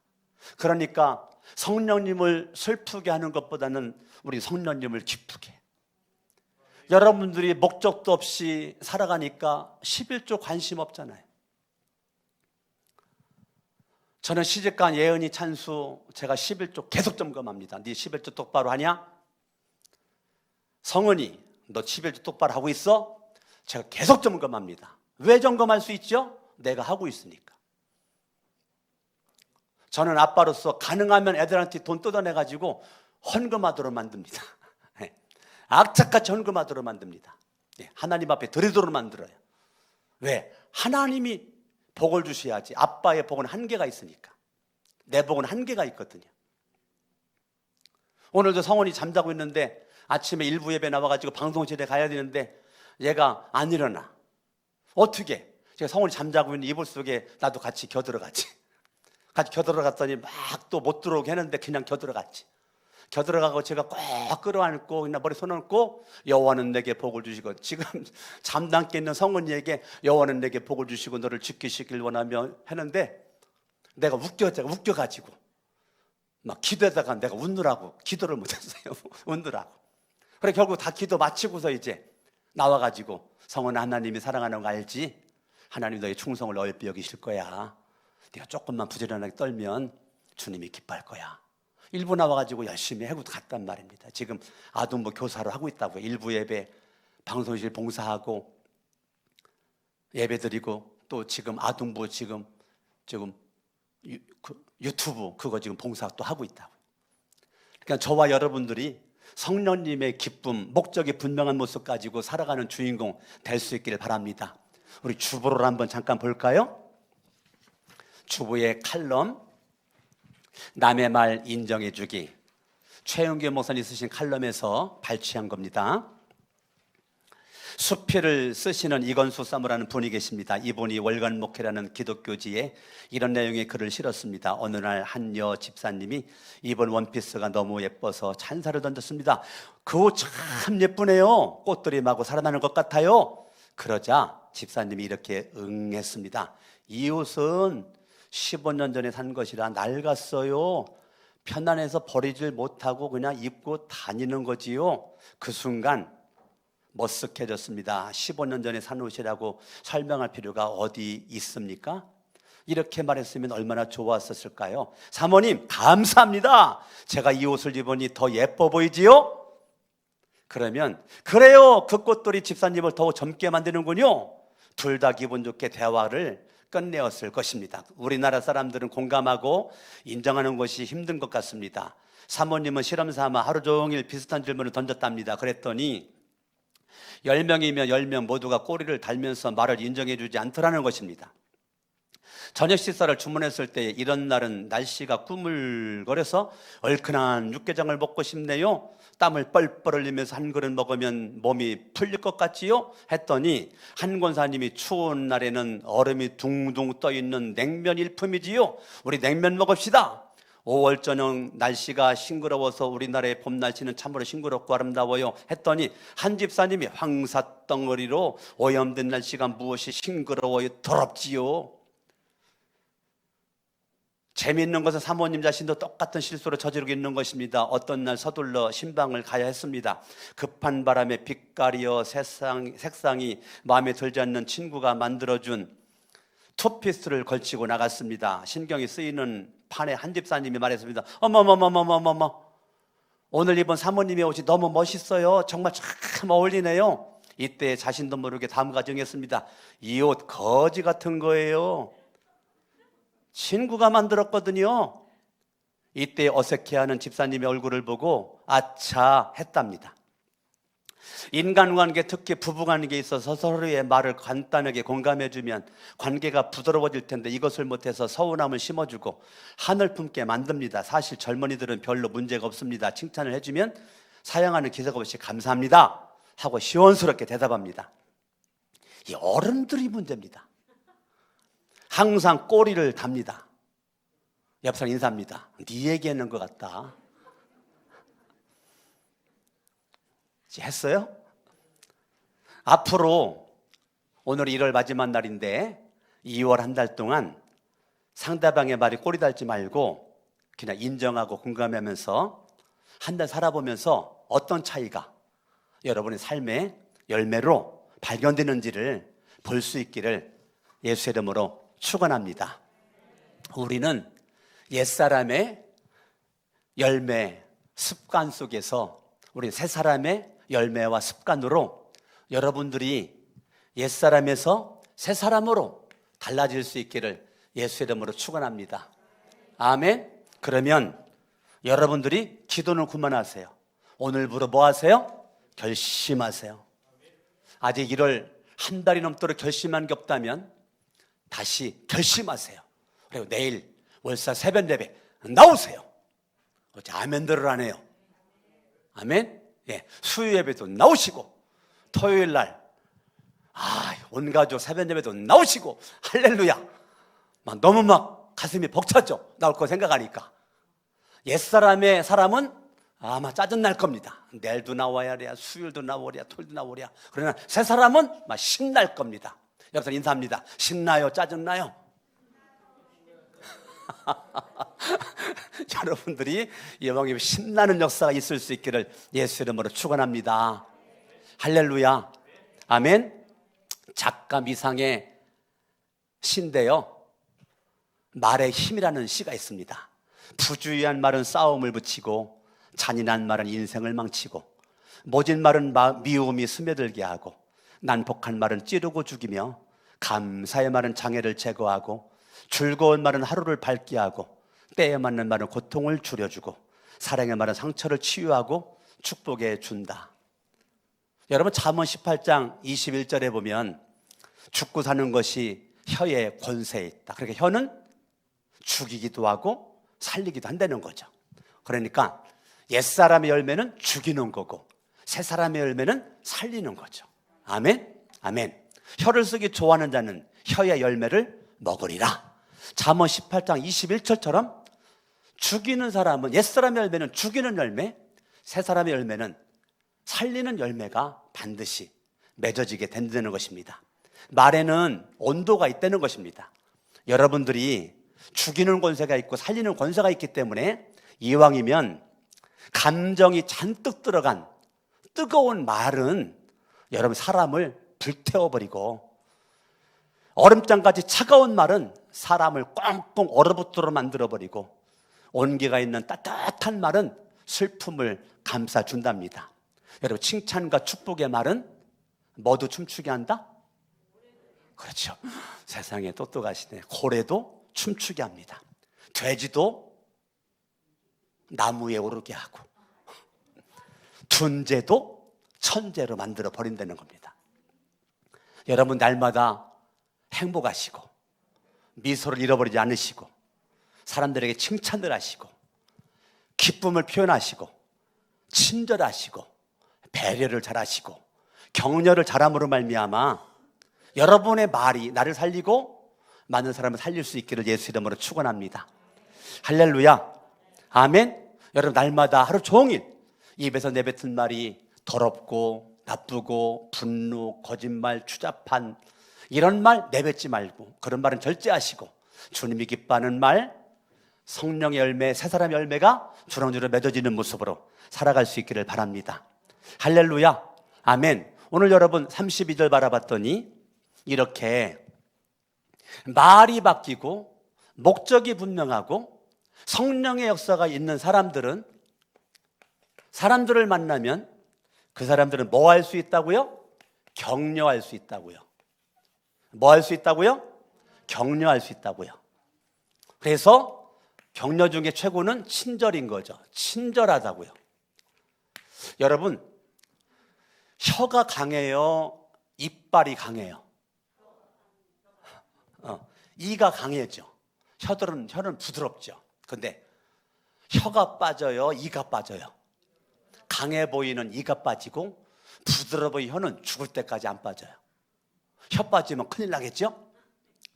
그러니까 성령님을 슬프게 하는 것보다는 우리 성령님을 기쁘게. 여러분들이 목적도 없이 살아가니까 11조 관심 없잖아요. 저는 시집간 예은이 찬수 제가 11조 계속 점검합니다. 네 11조 똑바로 하냐? 성은이 너 11조 똑바로 하고 있어? 제가 계속 점검합니다. 왜 점검할 수 있죠? 내가 하고 있으니까. 저는 아빠로서 가능하면 애들한테 돈 뜯어내가지고 헌금하도록 만듭니다. 악착같이 헌금하도록 만듭니다. 하나님 앞에 드리도록 만들어요. 왜? 하나님이 복을 주셔야지. 아빠의 복은 한계가 있으니까. 내 복은 한계가 있거든요. 오늘도 성원이 잠자고 있는데 아침에 일부 예배 나와가지고 방송실에 가야 되는데 얘가 안 일어나. 어떻게? 제가 성원이 잠자고 있는 이불 속에 나도 같이 겨들어갔지. 같이 겨들어갔더니 막 또 못 들어오게 했는데 그냥 겨들어갔지. 겨들어가고 제가 꼭 끌어안고 그냥 머리 손 얹고 여호와는 내게 복을 주시고, 지금 잠잠께 있는 성은이에게 여호와는 내게 복을 주시고 너를 지키시길 원하며 했는데 내가 웃겨가지고 막 기도하다가 내가 웃느라고 기도를 못했어요. 웃느라고. 그래 결국 다 기도 마치고서 이제 나와가지고, 성은아, 하나님이 사랑하는 거 알지? 하나님 너의 충성을 어여삐 여기실 거야. 네가 조금만 부지런하게 떨면 주님이 기뻐할 거야. 일부 나와가지고 열심히 해고 갔단 말입니다. 지금 아동부 교사를 하고 있다고요. 일부 예배 방송실 봉사하고 예배 드리고, 또 지금 아동부 지금 유튜브 그거 지금 봉사 또 하고 있다고요. 그러니까 저와 여러분들이 성령님의 기쁨, 목적이 분명한 모습 가지고 살아가는 주인공 될 수 있기를 바랍니다. 우리 주보를 한번 잠깐 볼까요? 주보의 칼럼, 남의 말 인정해주기. 최영규 목사님 쓰신 칼럼에서 발췌한 겁니다. 수필을 쓰시는 이건수 사무라는 분이 계십니다. 이분이 월간 목회라는 기독교지에 이런 내용의 글을 실었습니다. 어느 날 한 여 집사님이 입은 원피스가 너무 예뻐서 찬사를 던졌습니다. 그 옷 참 예쁘네요. 꽃들이 마구 살아나는 것 같아요. 그러자 집사님이 이렇게 응했습니다. 이 옷은 15년 전에 산 것이라 낡았어요. 편안해서 버리질 못하고 그냥 입고 다니는 거지요. 그 순간 머쓱해졌습니다. 15년 전에 산 옷이라고 설명할 필요가 어디 있습니까? 이렇게 말했으면 얼마나 좋았었을까요? 사모님 감사합니다. 제가 이 옷을 입으니 더 예뻐 보이지요? 그러면 그래요, 그 꽃들이 집사님을 더 젊게 만드는군요. 둘 다 기분 좋게 대화를 끝내었을 것입니다. 우리나라 사람들은 공감하고 인정하는 것이 힘든 것 같습니다. 사모님은 실험삼아 하루 종일 비슷한 질문을 던졌답니다. 그랬더니 10명이면 10명 모두가 꼬리를 달면서 말을 인정해 주지 않더라는 것입니다. 저녁 식사를 주문했을 때 이런 날은 날씨가 꾸물거려서 얼큰한 육개장을 먹고 싶네요. 땀을 뻘뻘 흘리면서 한 그릇 먹으면 몸이 풀릴 것 같지요? 했더니 한 권사님이 추운 날에는 얼음이 둥둥 떠있는 냉면 일품이지요. 우리 냉면 먹읍시다. 5월 저녁 날씨가 싱그러워서 우리나라의 봄 날씨는 참으로 싱그럽고 아름다워요. 했더니 한 집사님이 황사덩어리로 오염된 날씨가 무엇이 싱그러워요? 더럽지요. 재미있는 것은 사모님 자신도 똑같은 실수를 저지르고 있는 것입니다. 어떤 날 서둘러 신방을 가야 했습니다. 급한 바람에 빛깔이여 색상이 마음에 들지 않는 친구가 만들어준 투피스를 걸치고 나갔습니다. 신경이 쓰이는 판에 한 집사님이 말했습니다. 어머머머머머머머, 오늘 입은 사모님의 옷이 너무 멋있어요. 정말 참 어울리네요. 이때 자신도 모르게 다음과 정했습니다. 이 옷 거지 같은 거예요. 친구가 만들었거든요. 이때 어색해하는 집사님의 얼굴을 보고 아차 했답니다. 인간관계, 특히 부부관계에 있어서 서로의 말을 간단하게 공감해주면 관계가 부드러워질 텐데 이것을 못해서 서운함을 심어주고 한을 품게 만듭니다. 사실 젊은이들은 별로 문제가 없습니다. 칭찬을 해주면 사양하는 기색 없이 감사합니다 하고 시원스럽게 대답합니다. 이 어른들이 문제입니다. 항상 꼬리를 답니다. 옆 사람 인사합니다. 네 얘기하는 것 같다. 했어요? 앞으로 오늘이 1월 마지막 날인데 2월 한 달 동안 상대방의 말이 꼬리 달지 말고 그냥 인정하고 공감하면서 한 달 살아보면서 어떤 차이가 여러분의 삶의 열매로 발견되는지를 볼 수 있기를 예수의 이름으로 축원합니다. 우리는 옛사람의 열매, 습관 속에서 우리 새 사람의 열매와 습관으로 여러분들이 옛사람에서 새 사람으로 달라질 수 있기를 예수의 이름으로 축원합니다. 아멘. 그러면 여러분들이 기도는 그만하세요. 오늘부로 뭐 하세요? 결심하세요. 아직 1월 한 달이 넘도록 결심한 게 없다면 다시 결심하세요. 그리고 내일 월사 새벽 예배 나오세요. 어째 아멘들을 안 해요. 아멘. 예, 수요 예배도 나오시고 토요일 날 온 가족 새벽 예배도 나오시고 할렐루야. 너무 가슴이 벅차죠. 나올 거 생각하니까. 옛사람의 사람은 아마 짜증날 겁니다. 내일도 나와야 돼, 수요일도 나오랴, 토요일도 나오랴. 그러나 새 사람은 막 신날 겁니다. 여러분 인사합니다. 신나요? 짜증나요? 여러분들이 예방에 신나는 역사가 있을 수 있기를 예수 이름으로 축원합니다. 할렐루야. 아멘. 작가 미상의 시인데요, 말의 힘이라는 시가 있습니다. 부주의한 말은 싸움을 붙이고 잔인한 말은 인생을 망치고 모진 말은 미움이 스며들게 하고 난폭한 말은 찌르고 죽이며 감사의 말은 장애를 제거하고 즐거운 말은 하루를 밝게 하고 때에 맞는 말은 고통을 줄여주고 사랑의 말은 상처를 치유하고 축복해 준다. 여러분 잠언 18장 21절에 보면 죽고 사는 것이 혀의 권세에 있다. 그러니까 혀는 죽이기도 하고 살리기도 한다는 거죠. 그러니까 옛사람의 열매는 죽이는 거고 새사람의 열매는 살리는 거죠. 아멘. 아멘. 혀를 쓰기 좋아하는 자는 혀의 열매를 먹으리라. 잠언 18장 21절처럼 죽이는 사람은, 옛사람의 열매는 죽이는 열매, 새사람의 열매는 살리는 열매가 반드시 맺어지게 된다는 것입니다. 말에는 온도가 있다는 것입니다. 여러분들이 죽이는 권세가 있고 살리는 권세가 있기 때문에 이왕이면 감정이 잔뜩 들어간 뜨거운 말은 여러분 사람을 불태워버리고, 얼음장까지 차가운 말은 사람을 꽁꽁 얼어붙도록 만들어버리고, 온기가 있는 따뜻한 말은 슬픔을 감싸준답니다. 여러분 칭찬과 축복의 말은 모두 춤추게 한다? 그렇죠. 세상에 똑똑하시네. 고래도 춤추게 합니다. 돼지도 나무에 오르게 하고 둔재도 천재로 만들어 버린다는 겁니다. 여러분 날마다 행복하시고 미소를 잃어버리지 않으시고 사람들에게 칭찬을 하시고 기쁨을 표현하시고 친절하시고 배려를 잘하시고 격려를 잘함으로 말미암아 여러분의 말이 나를 살리고 많은 사람을 살릴 수 있기를 예수 이름으로 축원합니다. 할렐루야. 아멘. 여러분 날마다 하루 종일 입에서 내뱉은 말이 더럽고 나쁘고 분노, 거짓말, 추잡한 이런 말 내뱉지 말고, 그런 말은 절제하시고 주님이 기뻐하는 말, 성령의 열매, 새 사람의 열매가 주렁주렁 맺어지는 모습으로 살아갈 수 있기를 바랍니다. 할렐루야. 아멘. 오늘 여러분 32절 바라봤더니 이렇게 말이 바뀌고 목적이 분명하고 성령의 역사가 있는 사람들은, 사람들을 만나면 그 사람들은 뭐 할 수 있다고요? 격려할 수 있다고요. 뭐 할 수 있다고요? 격려할 수 있다고요. 그래서 격려 중에 최고는 친절인 거죠. 친절하다고요. 여러분, 혀가 강해요? 이빨이 강해요? 이가 강해죠. 혀는 부드럽죠. 근데 혀가 빠져요? 이가 빠져요? 강해 보이는 이가 빠지고 부드러워 보이는 혀는 죽을 때까지 안 빠져요. 혀 빠지면 큰일 나겠죠?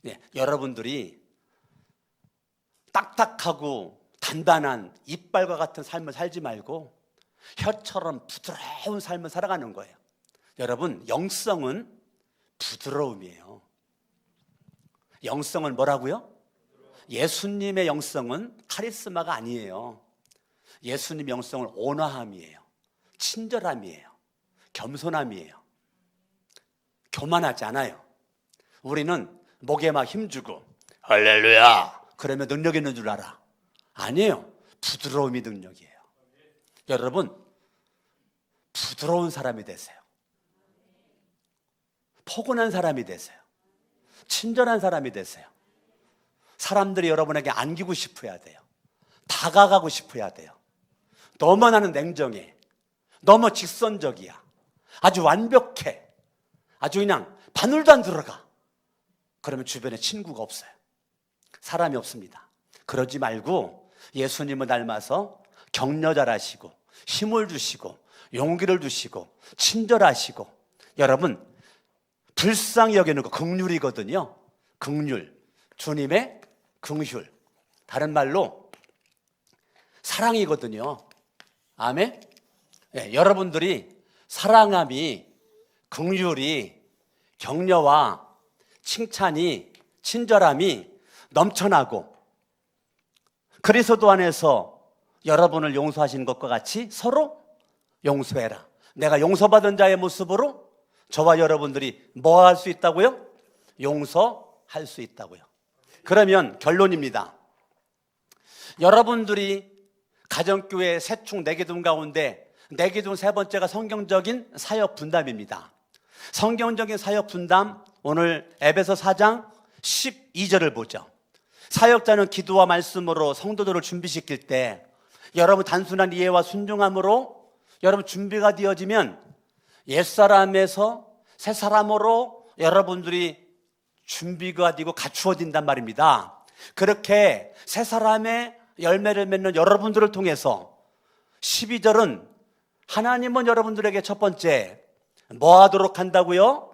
네, 여러분들이 딱딱하고 단단한 이빨과 같은 삶을 살지 말고 혀처럼 부드러운 삶을 살아가는 거예요. 여러분, 영성은 부드러움이에요. 영성은 뭐라고요? 예수님의 영성은 카리스마가 아니에요. 예수님의 영성은 온화함이에요. 친절함이에요. 겸손함이에요. 교만하지 않아요. 우리는 목에 막 힘주고 할렐루야 그러면 능력 있는 줄 알아. 아니에요. 부드러움이 능력이에요. 여러분, 부드러운 사람이 되세요. 포근한 사람이 되세요. 친절한 사람이 되세요. 사람들이 여러분에게 안기고 싶어야 돼요. 다가가고 싶어야 돼요. 너무 나는 냉정해. 너무 직선적이야. 아주 완벽해. 아주 그냥 바늘도 안 들어가. 그러면 주변에 친구가 없어요. 사람이 없습니다. 그러지 말고 예수님을 닮아서 격려 잘하시고 힘을 주시고 용기를 주시고 친절하시고, 여러분 불쌍히 여기는 거 긍휼이거든요. 긍휼, 주님의 긍휼, 다른 말로 사랑이거든요. 아멘. 네, 여러분들이 사랑함이, 긍휼이, 격려와 칭찬이, 친절함이 넘쳐나고 그리스도 안에서 여러분을 용서하시는 것과 같이 서로 용서해라. 내가 용서받은 자의 모습으로 저와 여러분들이 뭐 할 수 있다고요? 용서할 수 있다고요. 그러면 결론입니다. 여러분들이 가정교회 세충 4기둥 가운데 4기둥 세 번째가 성경적인 사역 분담입니다. 성경적인 사역 분담, 오늘 에베소 4장 12절을 보죠. 사역자는 기도와 말씀으로 성도들을 준비시킬 때 여러분 단순한 이해와 순종함으로 여러분 준비가 되어지면 옛사람에서 새사람으로 여러분들이 준비가 되고 갖추어진단 말입니다. 그렇게 새사람의 열매를 맺는 여러분들을 통해서 12절은 하나님은 여러분들에게 첫 번째 뭐 하도록 한다고요?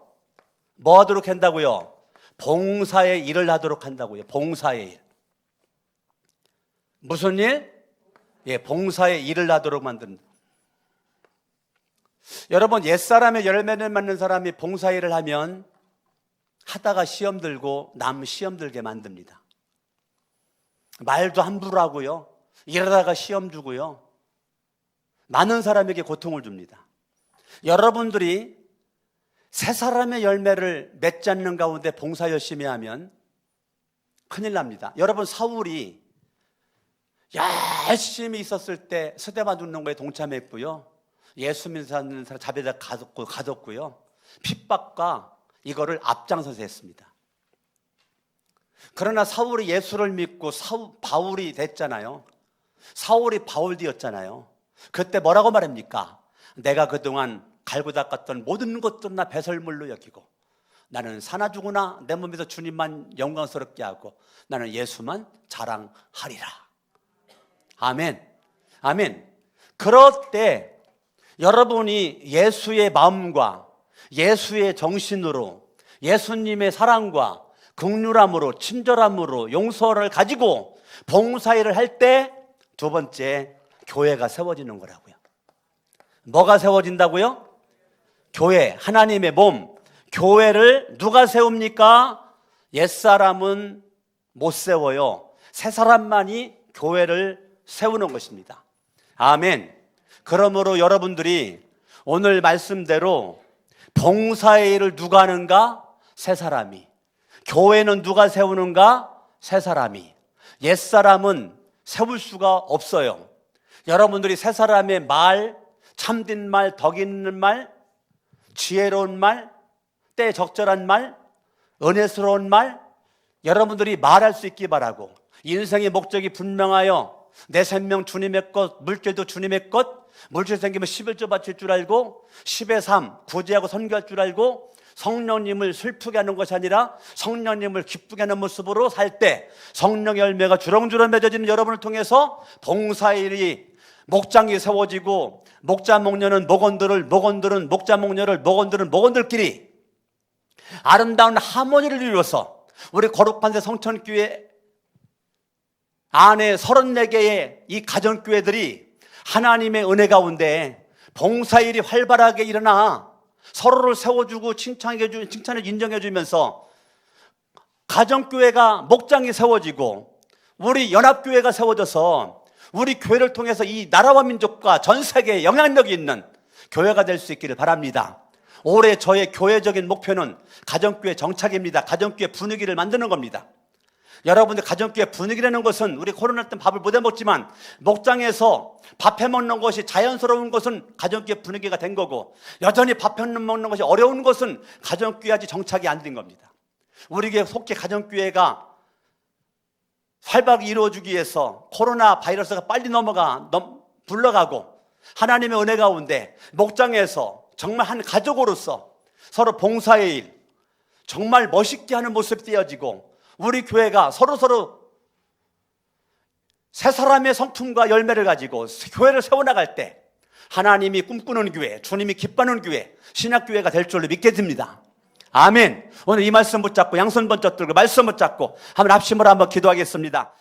뭐 하도록 한다고요? 봉사의 일을 하도록 한다고요. 봉사의 일. 무슨 일? 예, 봉사의 일을 하도록 만든다. 여러분, 옛사람의 열매를 맺는 사람이 봉사일을 하면 하다가 시험 들고 남 시험 들게 만듭니다. 말도 함부로 하고요. 일하다가 시험 주고요. 많은 사람에게 고통을 줍니다. 여러분들이 새 사람의 열매를 맺지 않는 가운데 봉사 열심히 하면 큰일 납니다. 여러분, 사울이 열심히 있었을 때 스데반 죽는 거에 동참했고요. 예수 믿는 사람 자배자 가뒀고요. 픽박과 이거를 앞장서서 했습니다. 그러나 사울이 예수를 믿고 바울이 됐잖아요. 사울이 바울 되었잖아요. 그때 뭐라고 말합니까? 내가 그동안 갈고 닦았던 모든 것들은 나 배설물로 여기고 나는 사나 죽으나 내 몸에서 주님만 영광스럽게 하고 나는 예수만 자랑하리라. 아멘. 아멘. 그럴 때 여러분이 예수의 마음과 예수의 정신으로 예수님의 사랑과 긍휼함으로 친절함으로 용서를 가지고 봉사일을 할 때 두 번째, 교회가 세워지는 거라고요. 뭐가 세워진다고요? 교회, 하나님의 몸. 교회를 누가 세웁니까? 옛사람은 못 세워요. 새 사람만이 교회를 세우는 것입니다. 아멘. 그러므로 여러분들이 오늘 말씀대로 봉사의 일을 누가 하는가? 새 사람이. 교회는 누가 세우는가? 새 사람이. 옛사람은 세울 수가 없어요. 여러분들이 새 사람의 말, 참된 말, 덕 있는 말, 지혜로운 말, 때 적절한 말, 은혜스러운 말, 여러분들이 말할 수 있기 바라고 인생의 목적이 분명하여 내 생명 주님의 것, 물질도 주님의 것, 물질 생기면 11조 바칠 줄 알고 10의 삶, 구제하고 선교할 줄 알고 성령님을 슬프게 하는 것이 아니라 성령님을 기쁘게 하는 모습으로 살 때 성령의 열매가 주렁주렁 맺어지는 여러분을 통해서 봉사일이 목장이 세워지고 목자 목녀는 목원들을, 목원들은 목자 목녀를, 목원들은 목원들끼리 아름다운 하모니를 이루어서 우리 거룩한 새 성천교회 안에 34개의 이 가정교회들이 하나님의 은혜 가운데 봉사일이 활발하게 일어나 서로를 세워주고 칭찬을 인정해주면서 가정교회가 목장이 세워지고 우리 연합교회가 세워져서 우리 교회를 통해서 이 나라와 민족과 전 세계에 영향력이 있는 교회가 될 수 있기를 바랍니다. 올해 저의 교회적인 목표는 가정교회 정착입니다. 가정교회 분위기를 만드는 겁니다. 여러분들 가정교회 분위기라는 것은 우리 코로나 때 밥을 못 해먹지만 목장에서 밥 해먹는 것이 자연스러운 것은 가정교회 분위기가 된 거고 여전히 밥 해먹는 것이 어려운 것은 가정교회 아직 정착이 안 된 겁니다. 우리에게 속히 가정교회가 활발하게 이루어지기 위해서 코로나 바이러스가 빨리 물러가고 하나님의 은혜 가운데 목장에서 정말 한 가족으로서 서로 봉사의 일 정말 멋있게 하는 모습이 띄어지고 우리 교회가 서로서로 세 사람의 성품과 열매를 가지고 교회를 세워나갈 때 하나님이 꿈꾸는 교회, 주님이 기뻐하는 교회, 신약교회가 될 줄로 믿게 됩니다. 아멘. 오늘 이 말씀 붙잡고 양손 번쩍 들고 말씀 붙잡고 한번 합심을 한번 기도하겠습니다.